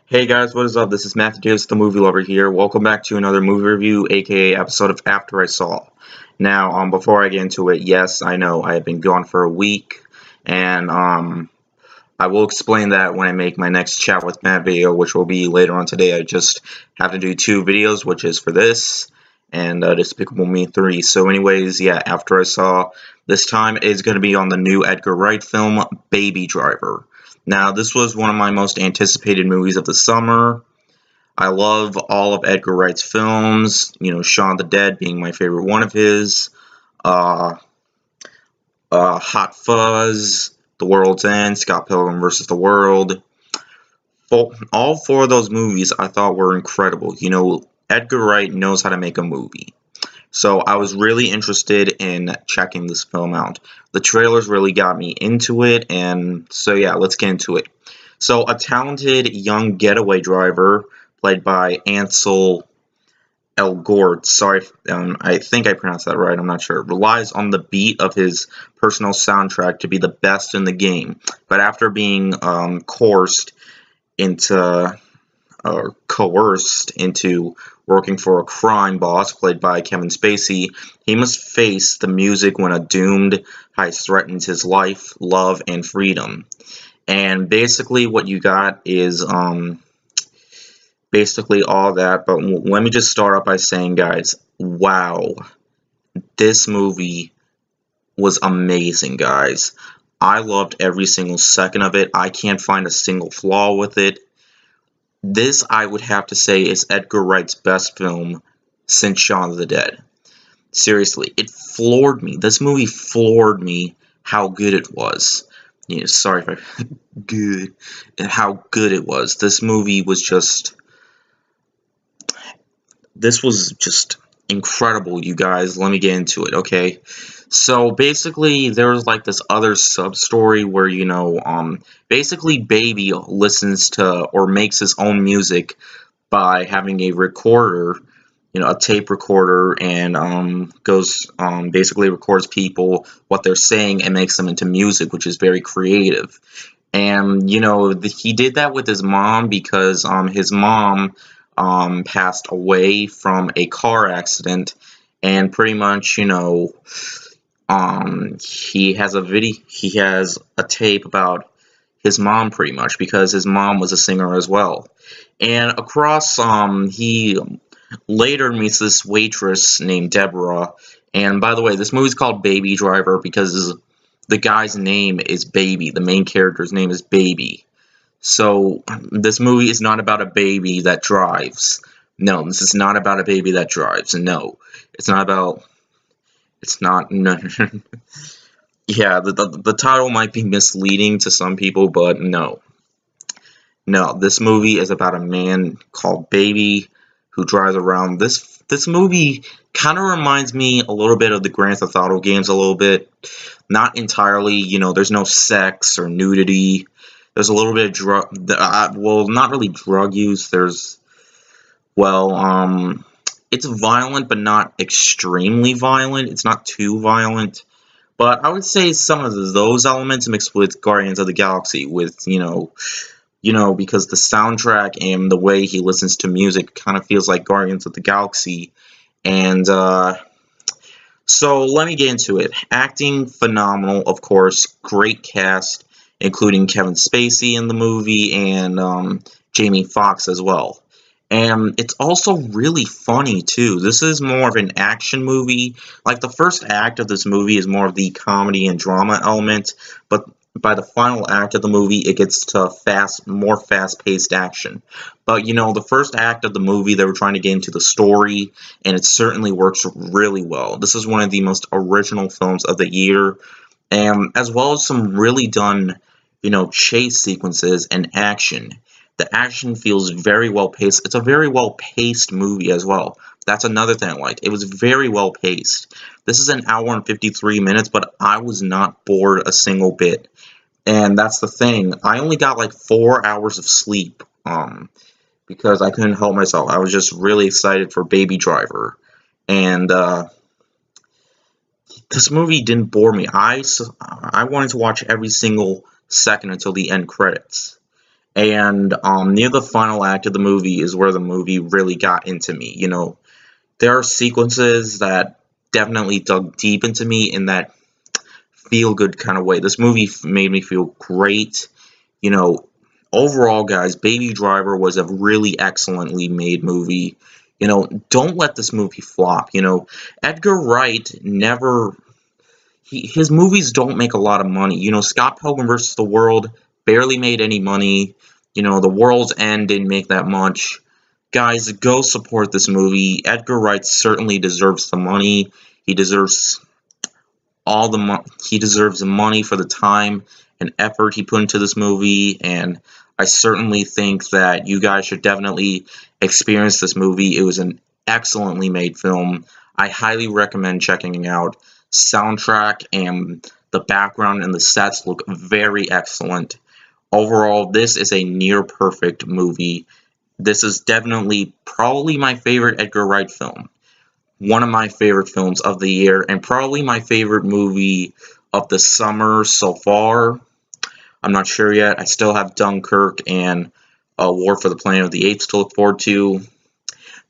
Hey guys, what is up? This is Matthew, the movie lover here. Welcome back to another movie review, aka episode of After I Saw. Now, before I get into it, yes, I know I have been gone for a week, and I will explain that when I make my next chat with Matt video, which will be later on today. I just have to do two videos, which is for this and Despicable Me 3. So, anyways, yeah, After I Saw, this time is going to be on the new Edgar Wright film, Baby Driver. Now, this was one of my most anticipated movies of the summer. I love all of Edgar Wright's films, Shaun of the Dead being my favorite one of his, uh, Hot Fuzz, The World's End, Scott Pilgrim vs. the World. All four of those movies I thought were incredible. Edgar Wright knows how to make a movie. So I was really interested in checking this film out. The trailers really got me into it, and so yeah, let's get into it. So a talented young getaway driver, played by Ansel Elgort, sorry, I think I pronounced that right, I'm not sure, relies on the beat of his personal soundtrack to be the best in the game. But after being coerced into working for a crime boss played by Kevin Spacey, he must face the music when a doomed heist threatens his life, love, and freedom. And basically what you got is basically all that, but let me just start off by saying, guys, wow, this movie was amazing, guys. I loved every single second of it. I can't find a single flaw with it. This, I would have to say, is Edgar Wright's best film since Shaun of the Dead. Seriously, it floored me. This movie floored me how good it was. Sorry if I... good. And how good it was. This movie was just... This was just incredible, you guys. Let me get into it, okay? So basically, there was like this other sub-story where, basically Baby listens to or makes his own music by having a recorder, a tape recorder, and goes, basically records people, what they're saying, and makes them into music, which is very creative. And, he did that with his mom because his mom passed away from a car accident, and pretty much, he has a tape about his mom pretty much because his mom was a singer as well. And across, he later meets this waitress named Deborah. And by the way, this movie's called Baby Driver because the guy's name is Baby. The main character's name is Baby. So, this movie is not about a baby that drives. No, this is not about a baby that drives. No, it's not about... It's not... No. Yeah, the title might be misleading to some people, but no. No, this movie is about a man called Baby who drives around. This movie kind of reminds me a little bit of the Grand Theft Auto games a little bit. Not entirely, there's no sex or nudity. There's a little bit of drug, well, not really drug use. There's, well, it's violent, but not extremely violent. It's not too violent. But I would say some of those elements mixed with Guardians of the Galaxy, with, because the soundtrack and the way he listens to music kind of feels like Guardians of the Galaxy. And, so let me get into it. Acting, phenomenal, of course. Great cast, including Kevin Spacey in the movie and Jamie Foxx as well. And it's also really funny, too. This is more of an action movie. Like, the first act of this movie is more of the comedy and drama element, but by the final act of the movie, it gets to more fast-paced action. But, the first act of the movie, they were trying to get into the story, and it certainly works really well. This is one of the most original films of the year, and as well as some really done, chase sequences and action. The action feels very well paced. It's a very well paced movie as well. That's another thing I liked. It was very well paced. This is an hour and 53 minutes, but I was not bored a single bit. And that's the thing. I only got like 4 hours of sleep because I couldn't help myself. I was just really excited for Baby Driver. And this movie didn't bore me. I wanted to watch every single second until the end credits. And near the final act of the movie is where the movie really got into me. There are sequences that definitely dug deep into me in that feel-good kind of way. This movie made me feel great. You know, Overall, guys, Baby Driver was a really excellently made movie. Don't let this movie flop. Edgar Wright never his movies don't make a lot of money. Scott Pilgrim vs. the World barely made any money. The World's End didn't make that much. Guys, go support this movie. Edgar Wright certainly deserves the money. He deserves he deserves the money for the time and effort he put into this movie, and I certainly think that you guys should definitely experience this movie. It was an excellently made film. I highly recommend checking it out. Soundtrack and the background and the sets look very excellent. Overall, this is a near perfect movie. This is definitely probably my favorite Edgar Wright film. One of my favorite films of the year, and probably my favorite movie of the summer so far. I'm not sure yet. I still have Dunkirk and War for the Planet of the Apes to look forward to.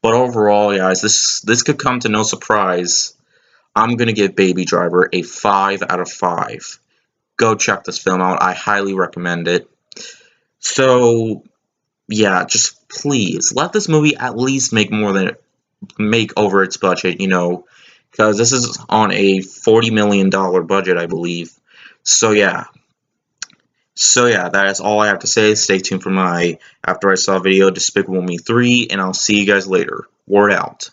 But overall, guys, this could come to no surprise. I'm going to give Baby Driver a 5 out of 5. Go check this film out. I highly recommend it. So, yeah, just please let this movie at least make over its budget, because this is on a $40 million budget, I believe. So yeah. That is all I have to say. Stay tuned for my After I Saw video, Despicable Me 3, and I'll see you guys later. Word out.